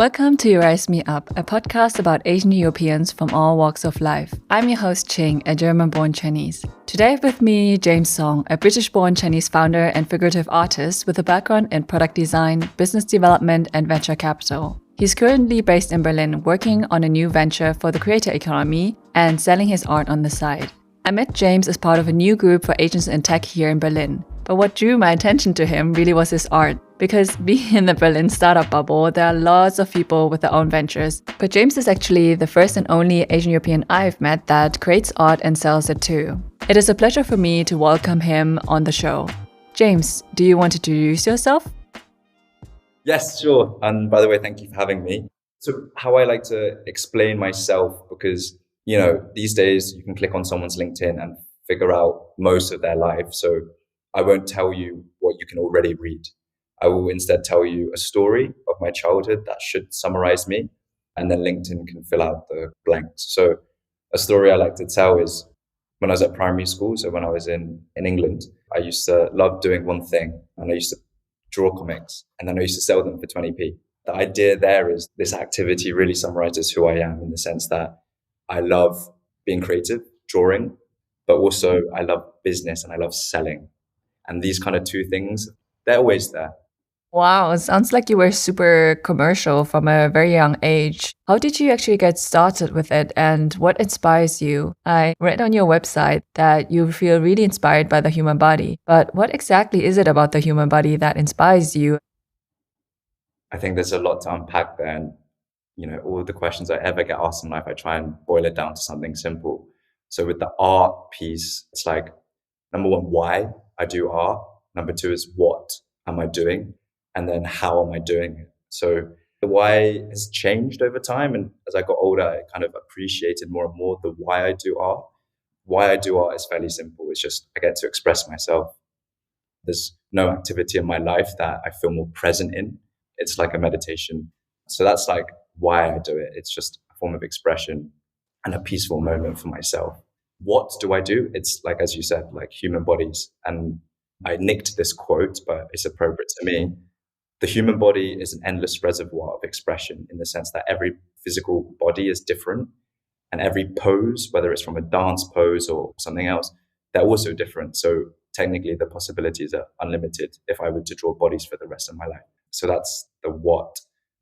Welcome to You Rise Me Up, a podcast about Asian Europeans from all walks of life. I'm your host Ching, a German-born Chinese. Today I have with me James Song, a British-born Chinese founder and figurative artist with a background in product design, business development, and venture capital. He's currently based in Berlin, working on a new venture for the creator economy and selling his art on the side. I met James as part of a new group for Asians in tech here in Berlin. But what drew my attention to him really was his art. Because being in the Berlin startup bubble, there are lots of people with their own ventures. But James is actually the first and only Asian European I've met that creates art and sells it too. It is a pleasure for me to welcome him on the show. James, do you want to introduce yourself? Yes, sure. And by the way, thank you for having me. So how I like to explain myself, because, these days you can click on someone's LinkedIn and figure out most of their life. So I won't tell you what you can already read. I will instead tell you a story of my childhood that should summarize me, and then LinkedIn can fill out the blanks. So a story I like to tell is when I was at primary school, so when I was in England, I used to love doing one thing, and I used to draw comics, and then I used to sell them for 20p. The idea there is this activity really summarizes who I am, in the sense that I love being creative, drawing, but also I love business and I love selling. And these kind of two things, they're always there. Wow, it sounds like you were super commercial from a very young age. How did you actually get started with it, and what inspires you? I read on your website that you feel really inspired by the human body, but what exactly is it about the human body that inspires you? I think there's a lot to unpack there. And, all the questions I ever get asked in life, I try and boil it down to something simple. So with the art piece, it's like, number one, why I do art. Number two is what am I doing? And then how am I doing it? So the why has changed over time. And as I got older, I kind of appreciated more and more the why I do art. Why I do art is fairly simple. It's just I get to express myself. There's no activity in my life that I feel more present in. It's like a meditation. So that's like why I do it. It's just a form of expression and a peaceful moment for myself. What do I do? It's like, as you said, like human bodies. And I nicked this quote, but it's appropriate to me. The human body is an endless reservoir of expression, in the sense that every physical body is different, and every pose, whether it's from a dance pose or something else, they're also different. So technically the possibilities are unlimited if I were to draw bodies for the rest of my life. So that's the what.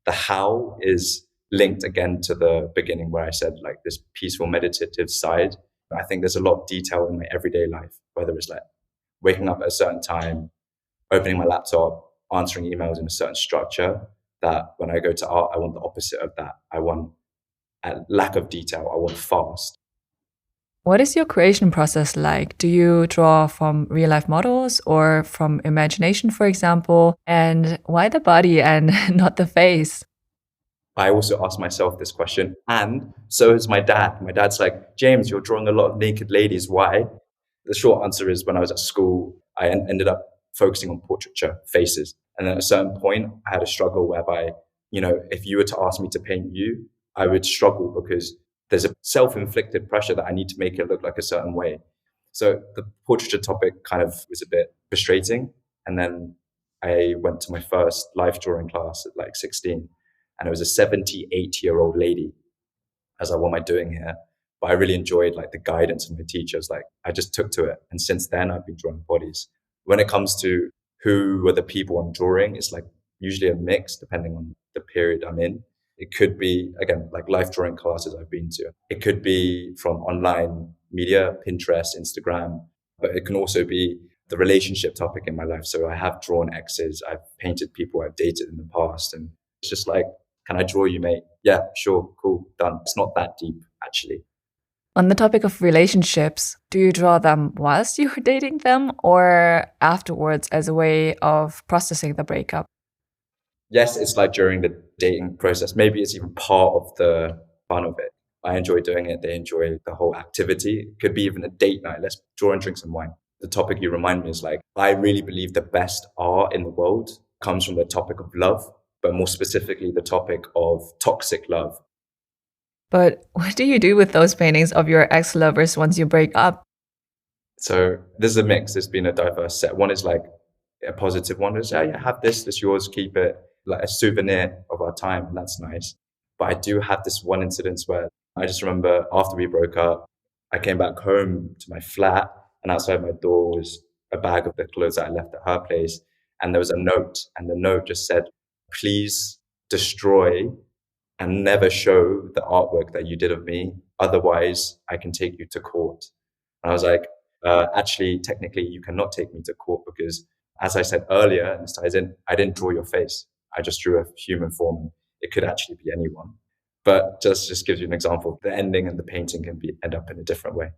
The how is linked again to the beginning, where I said like this peaceful meditative side. I think there's a lot of detail in my everyday life, whether it's like waking up at a certain time, opening my laptop, answering emails in a certain structure, that when I go to art, I want the opposite of that. I want a lack of detail. I want fast. What is your creation process like? Do you draw from real life models or from imagination, for example? And why the body and not the face? I also ask myself this question, and so is my dad. My dad's like, James, you're drawing a lot of naked ladies. Why? The short answer is when I was at school, I ended up focusing on portraiture, faces. And then at a certain point, I had a struggle whereby, if you were to ask me to paint you, I would struggle because there's a self-inflicted pressure that I need to make it look like a certain way. So the portraiture topic kind of was a bit frustrating. And then I went to my first life drawing class at like 16. And it was a 78-year-old lady. I was like, what am I doing here? But I really enjoyed like the guidance of my teachers. Like I just took to it. And since then, I've been drawing bodies. When it comes to who are the people I'm drawing, it's like usually a mix depending on the period I'm in. It could be, again, like life drawing classes I've been to. It could be from online media, Pinterest, Instagram, but it can also be the relationship topic in my life. So I have drawn exes, I've painted people I've dated in the past. And it's just like, can I draw you, mate? Yeah, sure, cool, done. It's not that deep, actually. On the topic of relationships, do you draw them whilst you're dating them or afterwards as a way of processing the breakup? Yes, it's like during the dating process. Maybe it's even part of the fun of it. I enjoy doing it. They enjoy the whole activity. It could be even a date night. Let's draw and drink some wine. The topic you remind me is like, I really believe the best art in the world comes from the topic of love, but more specifically, the topic of toxic love. But what do you do with those paintings of your ex-lovers once you break up? So there's a mix. There's been a diverse set. One is like a positive one. Is, yeah, have this, yours, keep it. like a souvenir of our time, and that's nice. But I do have this one incident where I just remember after we broke up, I came back home to my flat, and outside my door was a bag of the clothes that I left at her place. And there was a note, and the note just said, "Please destroy and never show the artwork that you did of me. Otherwise, I can take you to court." And I was like, actually, technically, you cannot take me to court because, as I said earlier, and this ties in, I didn't draw your face. I just drew a human form. It could actually be anyone. But just gives you an example. The ending and the painting can end up in a different way.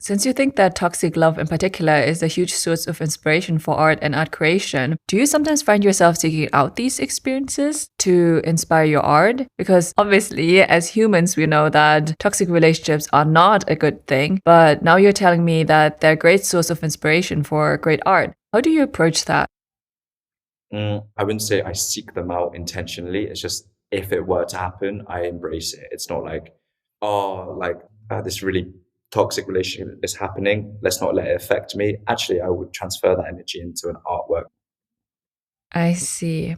Since you think that toxic love in particular is a huge source of inspiration for art and art creation, do you sometimes find yourself seeking out these experiences to inspire your art? Because obviously, as humans, we know that toxic relationships are not a good thing, but now you're telling me that they're a great source of inspiration for great art. How do you approach that? I wouldn't say I seek them out intentionally. It's just if it were to happen, I embrace it. It's not like, this really toxic relationship is happening. Let's not let it affect me. Actually, I would transfer that energy into an artwork. I see.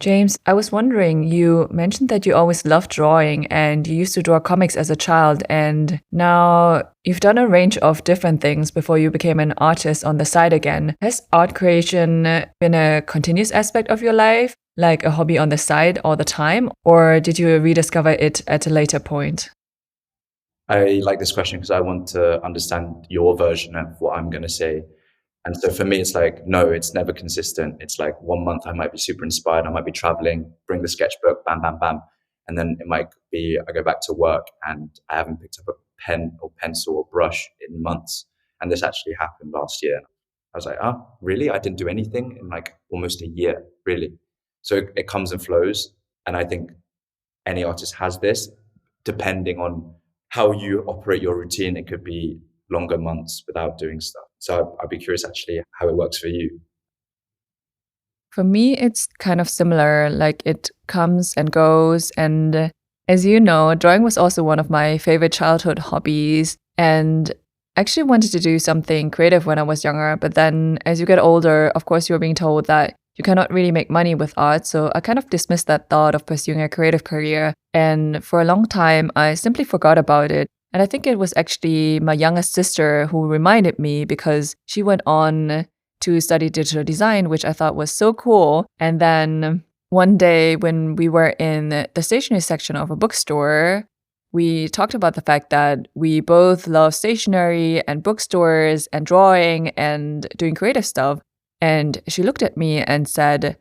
James, I was wondering, you mentioned that you always loved drawing and you used to draw comics as a child, and now you've done a range of different things before you became an artist on the side again. Has art creation been a continuous aspect of your life, like a hobby on the side all the time, or did you rediscover it at a later point? I like this question because I want to understand your version of what I'm going to say. And so for me, it's like, no, it's never consistent. It's like 1 month I might be super inspired. I might be traveling, bring the sketchbook, bam, bam, bam. And then it might be I go back to work and I haven't picked up a pen or pencil or brush in months. And this actually happened last year. I was like, oh, really? I didn't do anything in like almost a year, really. So it comes and flows. And I think any artist has this, depending on how you operate your routine. It could be longer months without doing stuff. So I'd be curious actually how it works for you. For me, it's kind of similar. Like it comes and goes. And as you know, drawing was also one of my favorite childhood hobbies. And I actually wanted to do something creative when I was younger. But then as you get older, of course, you're being told that you cannot really make money with art. So I kind of dismissed that thought of pursuing a creative career. And for a long time, I simply forgot about it. And I think it was actually my youngest sister who reminded me, because she went on to study digital design, which I thought was so cool. And then one day when we were in the stationery section of a bookstore, we talked about the fact that we both love stationery and bookstores and drawing and doing creative stuff. And she looked at me and said,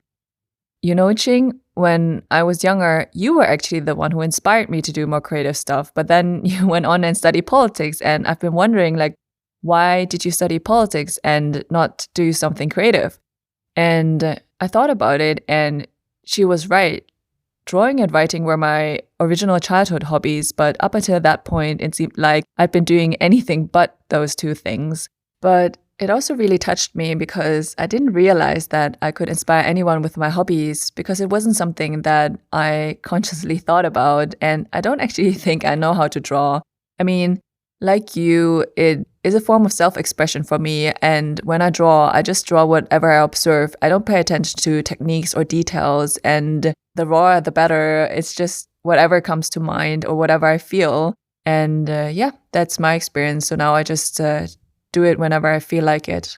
"You know, Ching, when I was younger, you were actually the one who inspired me to do more creative stuff. But then you went on and studied politics. And I've been wondering, like, why did you study politics and not do something creative?" And I thought about it, and she was right. Drawing and writing were my original childhood hobbies, but up until that point, it seemed like I'd been doing anything but those two things. But it also really touched me because I didn't realize that I could inspire anyone with my hobbies, because it wasn't something that I consciously thought about, and I don't actually think I know how to draw. I mean, like you, it is a form of self-expression for me, and when I draw, I just draw whatever I observe. I don't pay attention to techniques or details, and the rawer the better. It's just whatever comes to mind or whatever I feel. And that's my experience. So now I just do it whenever I feel like it.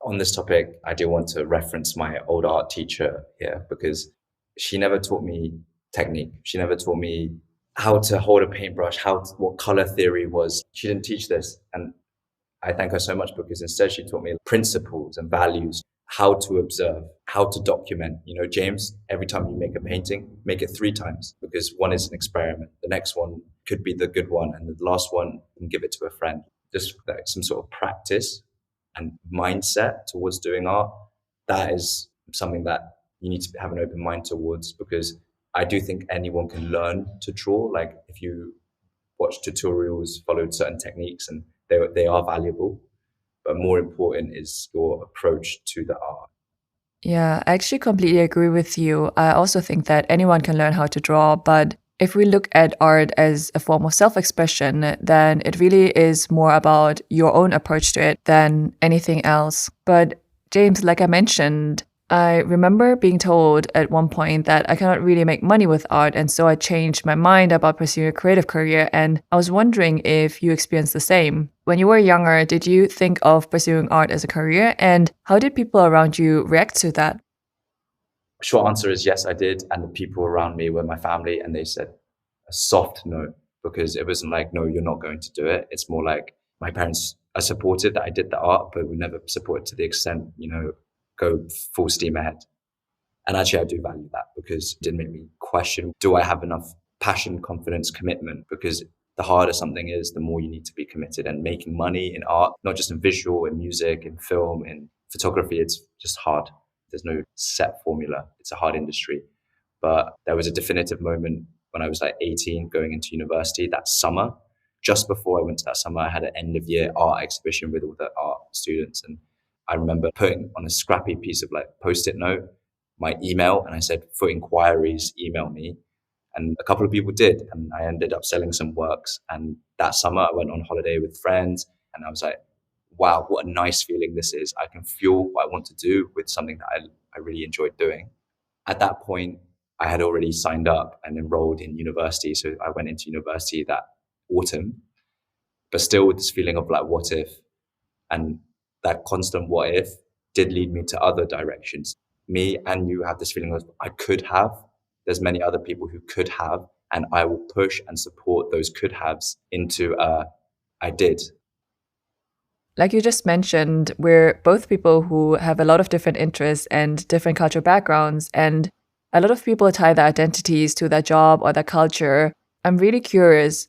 On this topic, I do want to reference my old art teacher here, because she never taught me technique. She never taught me how to hold a paintbrush, what color theory was. She didn't teach this. And I thank her so much, because instead she taught me principles and values, how to observe, how to document. You know, James, every time you make a painting, make it 3 times, because one is an experiment. The next one could be the good one, and the last one, you can give it to a friend. Just like some sort of practice and mindset towards doing art. That is something that you need to have an open mind towards, because I do think anyone can learn to draw. Like if you watch tutorials, followed certain techniques, and they are valuable. But more important is your approach to the art. Yeah, I actually completely agree with you. I also think that anyone can learn how to draw, but if we look at art as a form of self-expression, then it really is more about your own approach to it than anything else. But James, like I mentioned, I remember being told at one point that I cannot really make money with art, and so I changed my mind about pursuing a creative career. And I was wondering if you experienced the same. When you were younger, did you think of pursuing art as a career, and how did people around you react to that? Short answer is yes, I did. And the people around me were my family, and they said a soft no, because it wasn't like, no, you're not going to do it. It's more like my parents are supported that I did the art, but we never supported to the extent, go full steam ahead. And actually, I do value that because it did make me question, do I have enough passion, confidence, commitment? Because the harder something is, the more you need to be committed. And making money in art, not just in visual, in music, in film, in photography, it's just hard. There's no set formula. It's a hard industry. But there was a definitive moment when I was like 18 going into university that summer. Just before I went to that summer, I had an end of year art exhibition with all the art students. And I remember putting on a scrappy piece of like post-it note my email, and I said, for inquiries, email me. And a couple of people did. And I ended up selling some works. And that summer I went on holiday with friends, and I was like, wow, what a nice feeling this is. I can fuel what I want to do with something that I really enjoyed doing. At that point, I had already signed up and enrolled in university. So I went into university that autumn, but still with this feeling of like, what if? And that constant what if did lead me to other directions. Me and you have this feeling of I could have. There's many other people who could have, and I will push and support those could haves into I did. Like you just mentioned, we're both people who have a lot of different interests and different cultural backgrounds, and a lot of people tie their identities to their job or their culture. I'm really curious,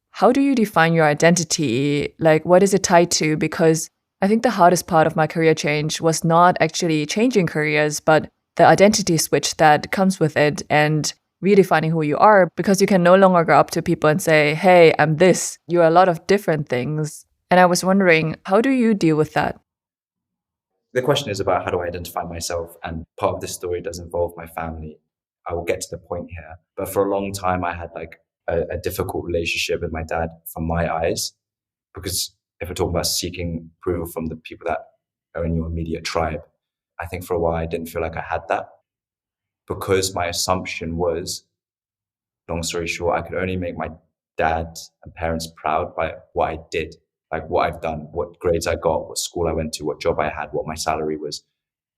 how do you define your identity? Like, what is it tied to? Because I think the hardest part of my career change was not actually changing careers, but the identity switch that comes with it and redefining who you are, because you can no longer go up to people and say, hey, I'm this. You're a lot of different things. And I was wondering, how do you deal with that? The question is about how do I identify myself, and part of this story does involve my family. I will get to the point here, but for a long time I had like a difficult relationship with my dad from my eyes, because if we're talking about seeking approval from the people that are in your immediate tribe, I think for a while I didn't feel like I had that, because my assumption was, long story short, I could only make my dad and parents proud by what I did, like what I've done, what grades I got, what school I went to, what job I had, what my salary was.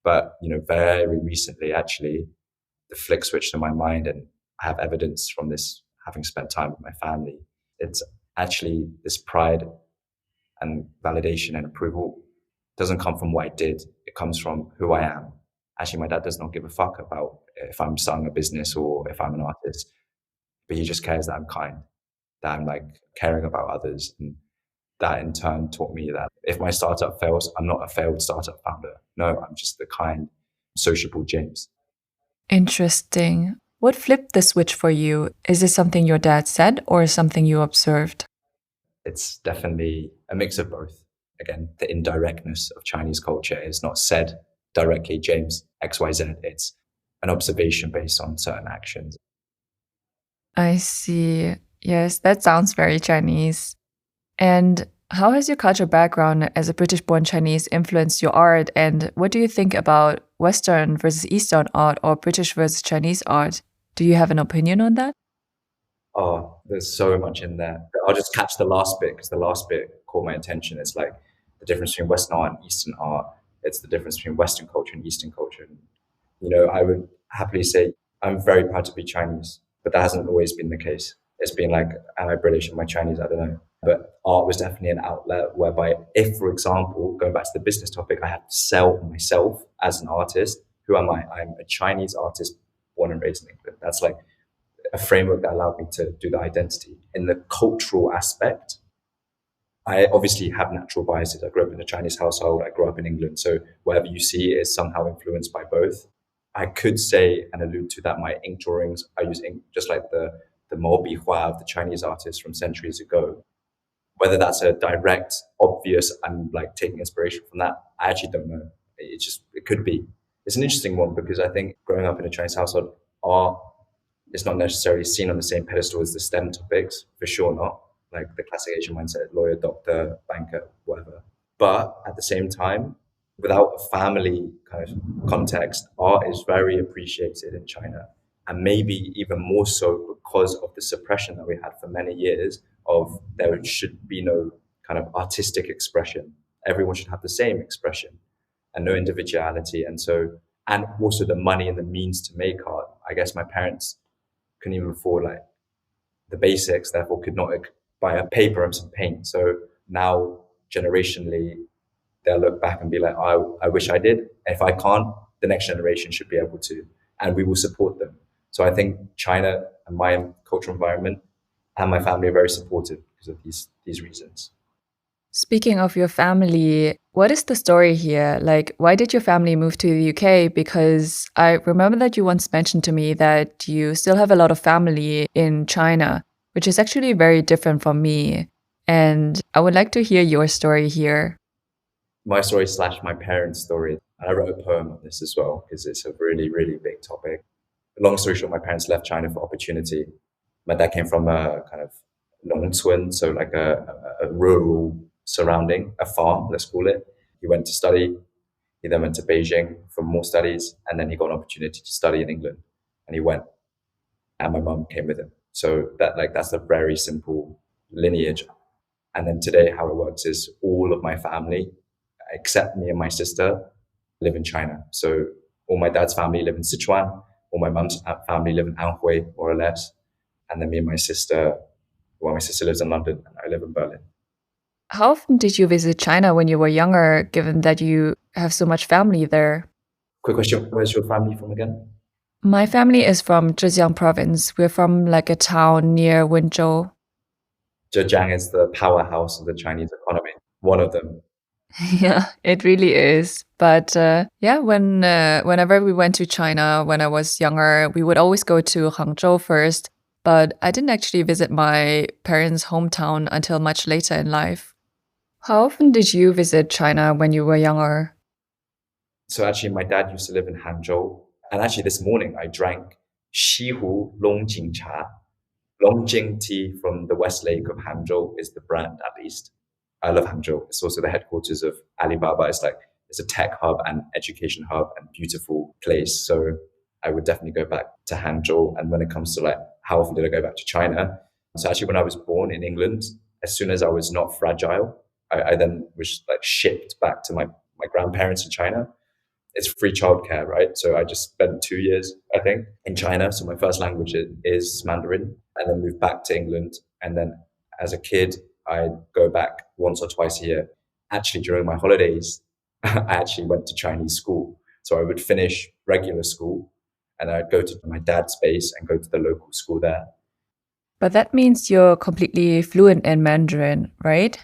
But, very recently, actually, the flick switched in my mind, and I have evidence from this, having spent time with my family. It's actually this pride and validation and approval doesn't come from what I did. It comes from who I am. Actually, my dad does not give a fuck about if I'm starting a business or if I'm an artist, but he just cares that I'm kind, that I'm like caring about others. And that in turn taught me that if my startup fails, I'm not a failed startup founder. No, I'm just the kind, sociable James. Interesting. What flipped the switch for you? Is it something your dad said or something you observed? It's definitely a mix of both. Again, the indirectness of Chinese culture is not said directly, James, XYZ. It's an observation based on certain actions. I see. Yes, that sounds very Chinese. And how has your cultural background as a British born Chinese influenced your art? And what do you think about Western versus Eastern art or British versus Chinese art? Do you have an opinion on that? Oh, there's so much in there. I'll just catch the last bit because the last bit caught my attention. It's like the difference between Western art and Eastern art. It's the difference between Western culture and Eastern culture. And, I would happily say I'm very proud to be Chinese, but that hasn't always been the case. It's been like, am I British? Am I Chinese? I don't know. But art was definitely an outlet whereby, if, for example, going back to the business topic, I have to sell myself as an artist. Who am I? I'm a Chinese artist born and raised in England. That's like a framework that allowed me to do the identity. In the cultural aspect, I obviously have natural biases. I grew up in a Chinese household. I grew up in England. So whatever you see is somehow influenced by both. I could say and allude to that my ink drawings, I use ink just like the Mo Bi Hua of the Chinese artists from centuries ago. Whether that's a direct, obvious, I'm like taking inspiration from that, I actually don't know. It could be. It's an interesting one because I think growing up in a Chinese household, art is not necessarily seen on the same pedestal as the STEM topics, for sure not. Like the classic Asian mindset, lawyer, doctor, banker, whatever. But at the same time, Without a family kind of context, art is very appreciated in China. And maybe even more so because of the suppression that we had for many years of there should be no kind of artistic expression. Everyone should have the same expression and no individuality. And also the money and the means to make art. I guess my parents couldn't even afford like the basics, therefore could not buy a paper and some paint. So now generationally, they'll look back and be like, I wish I did. If I can't, the next generation should be able to, and we will support them. So I think China and my cultural environment and my family are very supportive because of these reasons. Speaking of your family, what is the story here? Like, why did your family move to the UK? Because I remember that you once mentioned to me that you still have a lot of family in China, which is actually very different from me. And I would like to hear your story here. My story slash my parents' story. And I wrote a poem on this as well because it's a really, really big topic. Long story short, my parents left China for opportunity. My dad came from a kind of Nongcun, so like a rural surrounding, a farm, let's call it. He went to study. He then went to Beijing for more studies, and then he got an opportunity to study in England. And he went, and my mum came with him. So that's a very simple lineage. And then today, how it works is all of my family, except me and my sister, live in China. So all my dad's family live in Sichuan, all my mum's family live in Anhui, more or less. And then me and my sister, well, my sister lives in London and I live in Berlin. How often did you visit China when you were younger, given that you have so much family there? Quick question, where's your family from again? My family is from Zhejiang province. We're from like a town near Wenzhou. Zhejiang is the powerhouse of the Chinese economy, one of them. Yeah, it really is. But yeah, whenever we went to China when I was younger, we would always go to Hangzhou first. But I didn't actually visit my parents' hometown until much later in life. How often did you visit China when you were younger? So actually, my dad used to live in Hangzhou. And actually, this morning I drank Xihu Longjing Cha. Longjing tea from the West Lake of Hangzhou is the brand, at least. I love Hangzhou. It's also the headquarters of Alibaba. It's a tech hub and education hub and beautiful place. So I would definitely go back to Hangzhou. And when it comes to like how often did I go back to China? So actually, when I was born in England, as soon as I was not fragile, I then was like shipped back to my grandparents in China. It's free childcare, right? So I just spent 2 years, I think, in China. So my first language is Mandarin, and then moved back to England. And then as a kid, I'd go back once or twice a year. Actually, during my holidays, I actually went to Chinese school. So I would finish regular school and I'd go to my dad's base and go to the local school there. But that means you're completely fluent in Mandarin, right?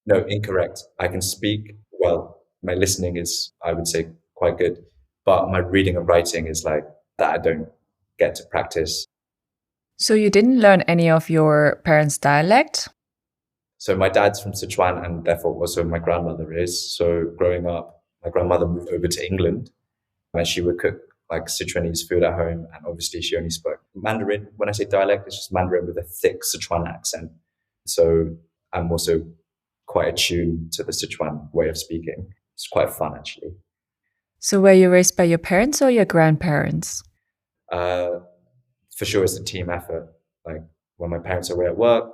No, incorrect. I can speak well. My listening is, I would say, quite good. But my reading and writing is like that I don't get to practice. So you didn't learn any of your parents' dialect? So my dad's from Sichuan and therefore also my grandmother is. So growing up, my grandmother moved over to England and she would cook like Sichuanese food at home. And obviously she only spoke Mandarin. When I say dialect, it's just Mandarin with a thick Sichuan accent. So I'm also quite attuned to the Sichuan way of speaking. It's quite fun, actually. So were you raised by your parents or your grandparents? For sure, it's a team effort. Like when my parents are away at work,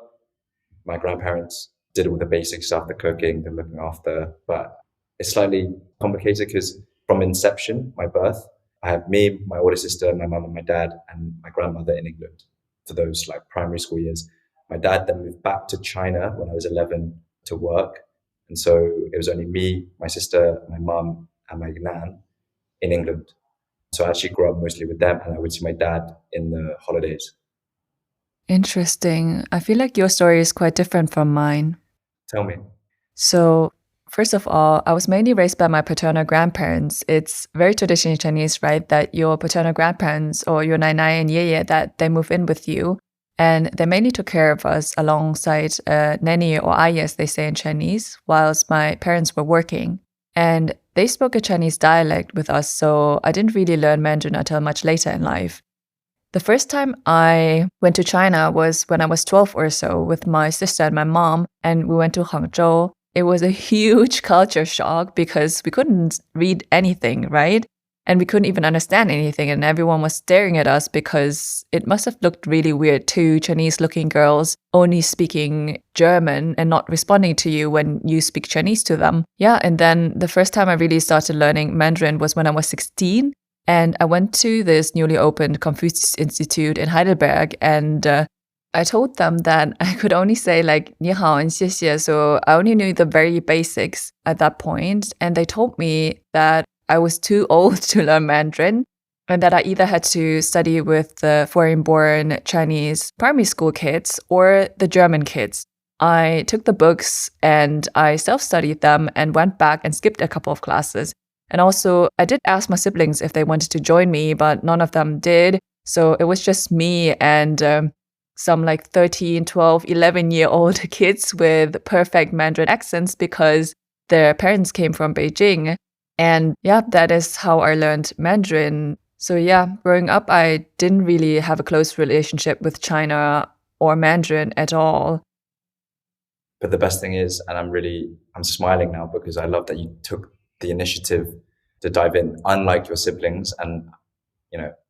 my grandparents did all the basic stuff, the cooking, the looking after. But it's slightly complicated because from inception, my birth, I have me, my older sister, my mum and my dad, and my grandmother in England for those like primary school years. My dad then moved back to China when I was 11 to work. And so it was only me, my sister, my mum, and my nan in England. So I actually grew up mostly with them and I would see my dad in the holidays. Interesting. I feel like your story is quite different from mine. Tell me. So, first of all, I was mainly raised by my paternal grandparents. It's very traditional Chinese, right? That your paternal grandparents or your nai nai and ye that they move in with you. And they mainly took care of us alongside nanny or aye, as they say in Chinese, whilst my parents were working. And they spoke a Chinese dialect with us, so I didn't really learn Mandarin until much later in life. The first time I went to China was when I was 12 or so with my sister and my mom, and we went to Hangzhou. it was a huge culture shock because we couldn't read anything, right? And we couldn't even understand anything. And everyone was staring at us because it must have looked really weird. Two Chinese looking girls only speaking German and not responding to you when you speak Chinese to them. Yeah. And then the first time I really started learning Mandarin was when I was 16. And I went to this newly opened Confucius Institute in Heidelberg. And I told them that I could only say like 你好 and 谢谢. So I only knew the very basics at that point. And they told me that I was too old to learn Mandarin and that I either had to study with the foreign-born Chinese primary school kids or the German kids. I took the books and I self-studied them and went back and skipped a couple of classes. And also, I did ask my siblings if they wanted to join me, but none of them did. So it was just me and some like 13, 12, 11-year-old kids with perfect Mandarin accents because their parents came from Beijing. And yeah, that is how I learned Mandarin. So yeah, growing up, I didn't really have a close relationship with China or Mandarin at all. But the best thing is, and I'm smiling now because I love that you took the initiative to dive in, unlike your siblings. And,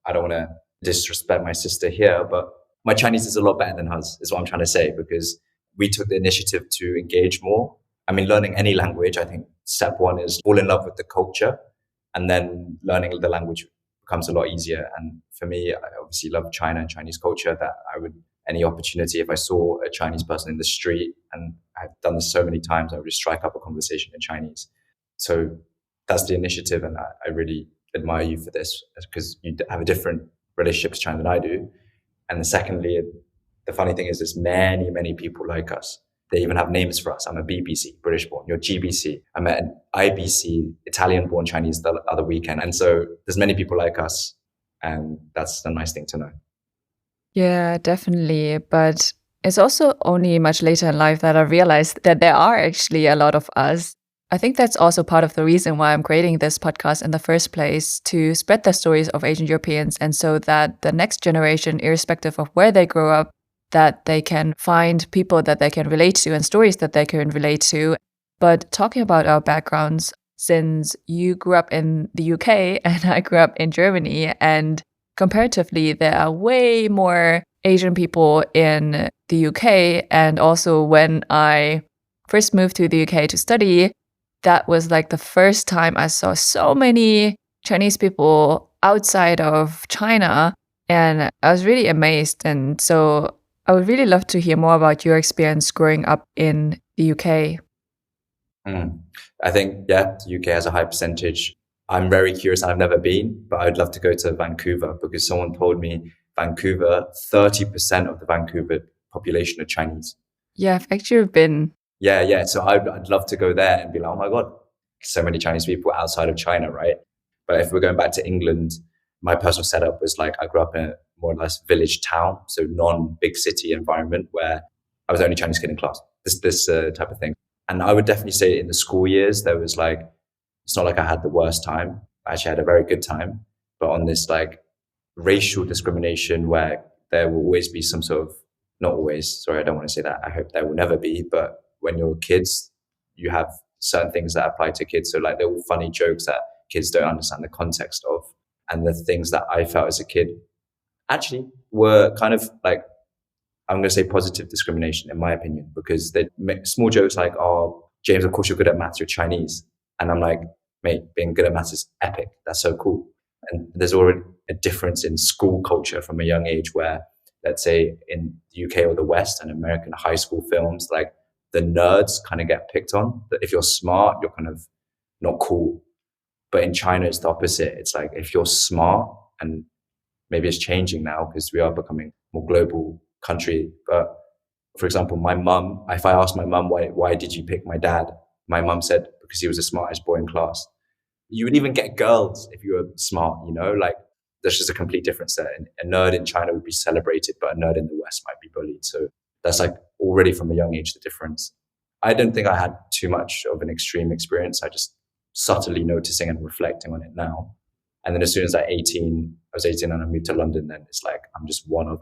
I don't want to disrespect my sister here, but my Chinese is a lot better than hers, is what I'm trying to say, because we took the initiative to engage more. I mean, learning any language, I think step one is fall in love with the culture, and then learning the language becomes a lot easier. And for me, I obviously love China and Chinese culture, that I would, any opportunity, if I saw a Chinese person in the street, and I've done this so many times, I would just strike up a conversation in Chinese. So that's the initiative, and I really admire you for this, because you have a different relationship to China than I do. And then secondly, the funny thing is there's many, many people like us. They even have names for us. I'm a BBC, British born. You're GBC. I met an IBC, Italian born Chinese, the other weekend. And so there's many people like us. And that's a nice thing to know. Yeah, definitely. But it's also only much later in life that I realized that there are actually a lot of us. I think that's also part of the reason why I'm creating this podcast in the first place, to spread the stories of Asian Europeans, and so that the next generation, irrespective of where they grow up, that they can find people that they can relate to and stories that they can relate to. But talking about our backgrounds, since you grew up in the UK and I grew up in Germany, and comparatively, there are way more Asian people in the UK. And also when I first moved to the UK to study, that was like the first time I saw so many Chinese people outside of China. And I was really amazed. And so I would really love to hear more about your experience growing up in the UK. I think, the UK has a high percentage. I'm very curious. I've never been, but I'd love to go to Vancouver, because someone told me Vancouver, 30% of the Vancouver population are Chinese. Yeah, I've actually been. Yeah. So I'd love to go there and be like, oh my God, so many Chinese people outside of China, right? But if we're going back to England, my personal setup was like, I grew up in a more or less village town, so non-big city environment, where I was the only Chinese kid in class, this type of thing. And I would definitely say in the school years, there was like, it's not like I had the worst time. I actually had a very good time. But on this like racial discrimination, where there will always be some sort of, not always, sorry, I don't want to say that. I hope there will never be. But when you're kids, you have certain things that apply to kids. So like there were funny jokes that kids don't understand the context of. And the things that I felt as a kid actually were kind of like, I'm going to say positive discrimination, in my opinion, because they make small jokes like, oh, James, of course you're good at maths, you're Chinese. And I'm like, mate, being good at maths is epic. That's so cool. And there's already a difference in school culture from a young age, where, let's say in the UK or the West and American high school films, like the nerds kind of get picked on. That if you're smart, you're kind of not cool. But in China, it's the opposite. It's like, if you're smart, and maybe it's changing now because we are becoming a more global country. But for example, my mum, if I asked my mum, why did you pick my dad? My mum said, because he was the smartest boy in class. You would even get girls if you were smart, like there's just a complete difference there. And a nerd in China would be celebrated, but a nerd in the West might be bullied. So that's like already from a young age, the difference. I don't think I had too much of an extreme experience. I just subtly noticing and reflecting on it now. And then as soon as I was 18 and I moved to London, then it's like, I'm just one of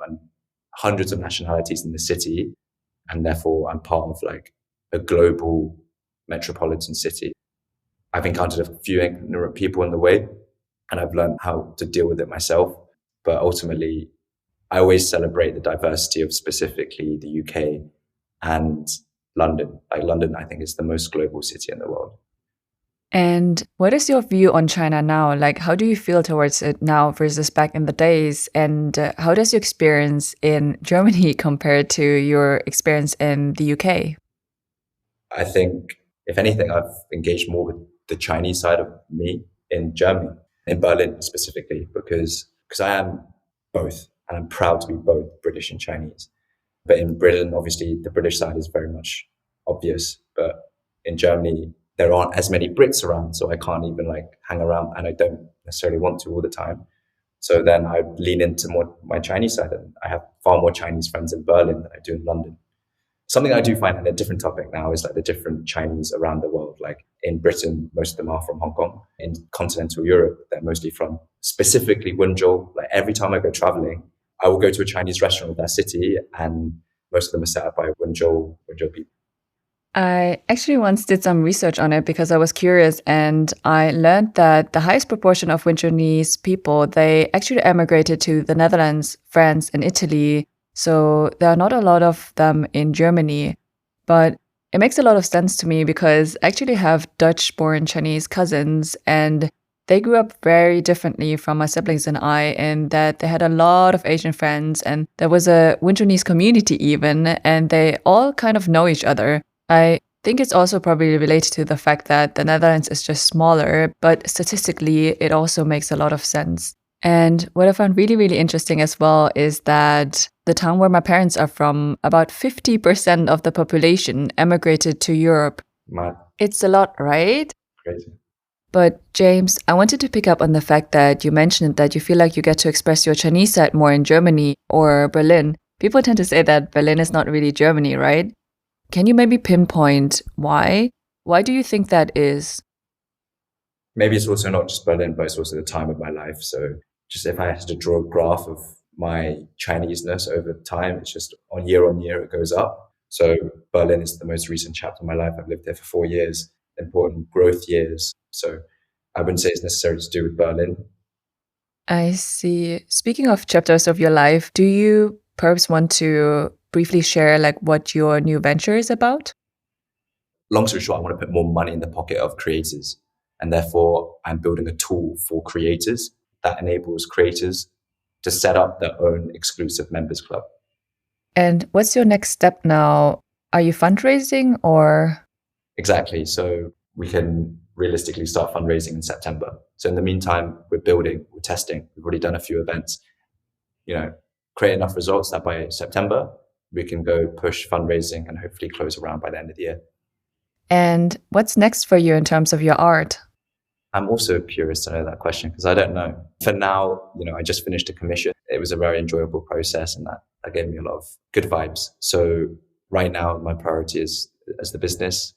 hundreds of nationalities in the city. And therefore I'm part of like a global metropolitan city. I've encountered a few ignorant people on the way, and I've learned how to deal with it myself. But ultimately, I always celebrate the diversity of specifically the UK and London. Like London, I think, is the most global city in the world. And what is your view on China now? Like, how do you feel towards it now versus back in the days? And how does your experience in Germany compare to your experience in the UK? I think, if anything, I've engaged more with the Chinese side of me in Germany, in Berlin specifically, because I am both, and I'm proud to be both British and Chinese. But in Britain, obviously, the British side is very much obvious. But in Germany, there aren't as many Brits around, so I can't even like hang around, and I don't necessarily want to all the time. So then I lean into more my Chinese side, and I have far more Chinese friends in Berlin than I do in London. Something I do find, and a different topic now, is like the different Chinese around the world. Like in Britain, most of them are from Hong Kong. In continental Europe, they're mostly from specifically Wenzhou. Like every time I go traveling, I will go to a Chinese restaurant of that city, and most of them are set up by Wenzhou people. I actually once did some research on it because I was curious, and I learned that the highest proportion of Wintonese people, they actually emigrated to the Netherlands, France, and Italy. So there are not a lot of them in Germany, but it makes a lot of sense to me because I actually have Dutch-born Chinese cousins, and they grew up very differently from my siblings and I, in that they had a lot of Asian friends, and there was a Wintonese community even, and they all kind of know each other. I think it's also probably related to the fact that the Netherlands is just smaller, but statistically, it also makes a lot of sense. And what I found really, really interesting as well is that the town where my parents are from, about 50% of the population emigrated to Europe. Mad. It's a lot, right? Crazy. But James, I wanted to pick up on the fact that you mentioned that you feel like you get to express your Chinese side more in Germany or Berlin. People tend to say that Berlin is not really Germany, right? Can you maybe pinpoint why? Why do you think that is? Maybe it's also not just Berlin, but it's also the time of my life. So just if I had to draw a graph of my Chineseness over time, it's just on year it goes up. So Berlin is the most recent chapter of my life. I've lived there for 4 years, important growth years. So I wouldn't say it's necessarily to do with Berlin. I see. Speaking of chapters of your life, do you perhaps want to briefly share like what your new venture is about? Long story short, I want to put more money in the pocket of creators. And therefore, I'm building a tool for creators that enables creators to set up their own exclusive members club. And what's your next step now? Are you fundraising or? Exactly. So we can realistically start fundraising in September. So in the meantime, we're building, we're testing. We've already done a few events. Create enough results that by September, we can go push fundraising and hopefully close around by the end of the year. And what's next for you in terms of your art? I'm also curious to know that question because I don't know. For now, I just finished a commission. It was a very enjoyable process, and that gave me a lot of good vibes. So right now, my priority is as the business.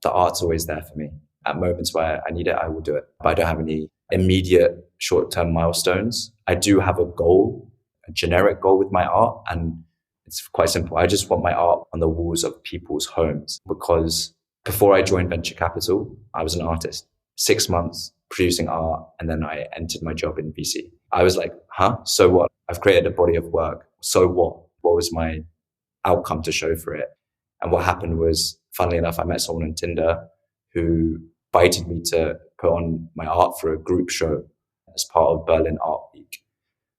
The art's always there for me. At moments where I need it, I will do it. But I don't have any immediate short-term milestones. I do have a goal, a generic goal with my art, and it's quite simple. I just want my art on the walls of people's homes because before I joined venture capital, I was an artist. 6 months producing art, and then I entered my job in VC. I was like, so what? I've created a body of work. So what? What was my outcome to show for it? And what happened was, funnily enough, I met someone on Tinder who invited me to put on my art for a group show as part of Berlin Art Week.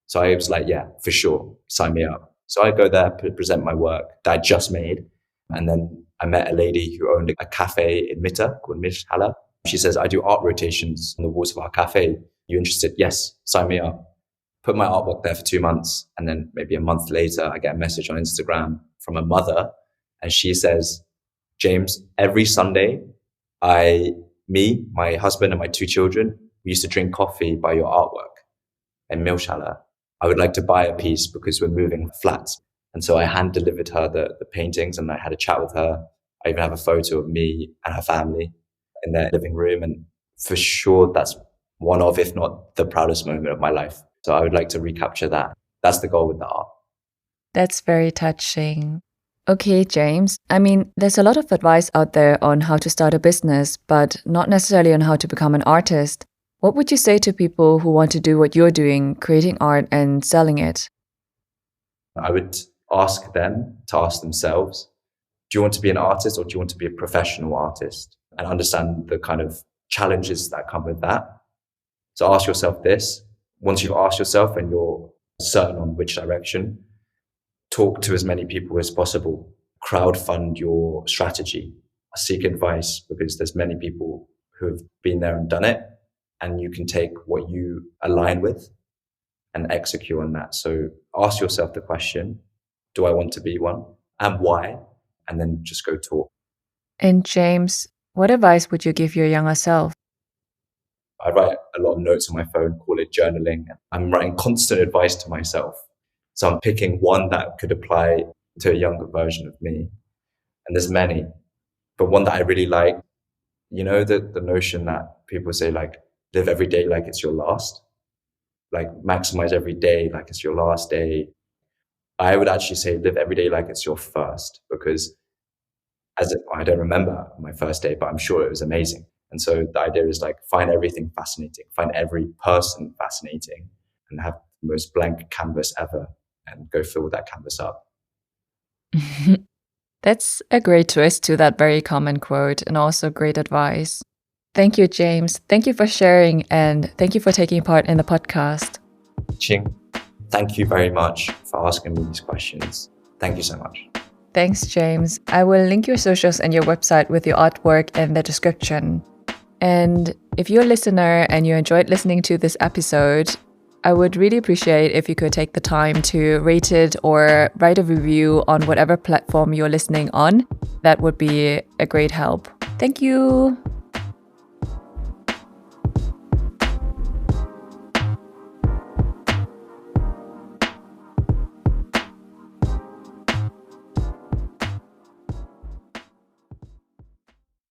So I was like, yeah, for sure, sign me up. So I go there, present my work that I just made. And then I met a lady who owned a cafe in Mitte called Mischhalle. She says, I do art rotations on the walls of our cafe. You interested? Yes, sign me up. Put my artwork there for 2 months. And then maybe a month later, I get a message on Instagram from a mother. And she says, James, every Sunday, me, my husband, and my 2 children, we used to drink coffee by your artwork in Milchhalle. I would like to buy a piece because we're moving flats. And so I hand delivered her the paintings, and I had a chat with her. I even have a photo of me and her family in their living room. And for sure, that's one of, if not the proudest moment of my life. So I would like to recapture that. That's the goal with the art. That's very touching. Okay, James. I mean, there's a lot of advice out there on how to start a business, but not necessarily on how to become an artist. What would you say to people who want to do what you're doing, creating art and selling it? I would ask them to ask themselves, do you want to be an artist or do you want to be a professional artist? And understand the kind of challenges that come with that. So ask yourself this. Once you've asked yourself and you're certain on which direction, talk to as many people as possible. Crowdfund your strategy. Seek advice because there's many people who have been there and done it, and you can take what you align with and execute on that. So ask yourself the question, do I want to be one? And why? And then just go talk. And James, what advice would you give your younger self? I write a lot of notes on my phone, call it journaling. I'm writing constant advice to myself. So I'm picking one that could apply to a younger version of me. And there's many, but one that I really like, the notion that people say like, live every day like it's your last, like maximize every day like it's your last day. I would actually say live every day like it's your first, because I don't remember my first day, but I'm sure it was amazing. And so the idea is like, find everything fascinating, find every person fascinating, and have the most blank canvas ever and go fill that canvas up. That's a great twist to that very common quote and also great advice. Thank you, James. Thank you for sharing and thank you for taking part in the podcast. Ching, thank you very much for asking me these questions. Thank you so much. Thanks, James. I will link your socials and your website with your artwork in the description. And if you're a listener and you enjoyed listening to this episode, I would really appreciate if you could take the time to rate it or write a review on whatever platform you're listening on. That would be a great help. Thank you.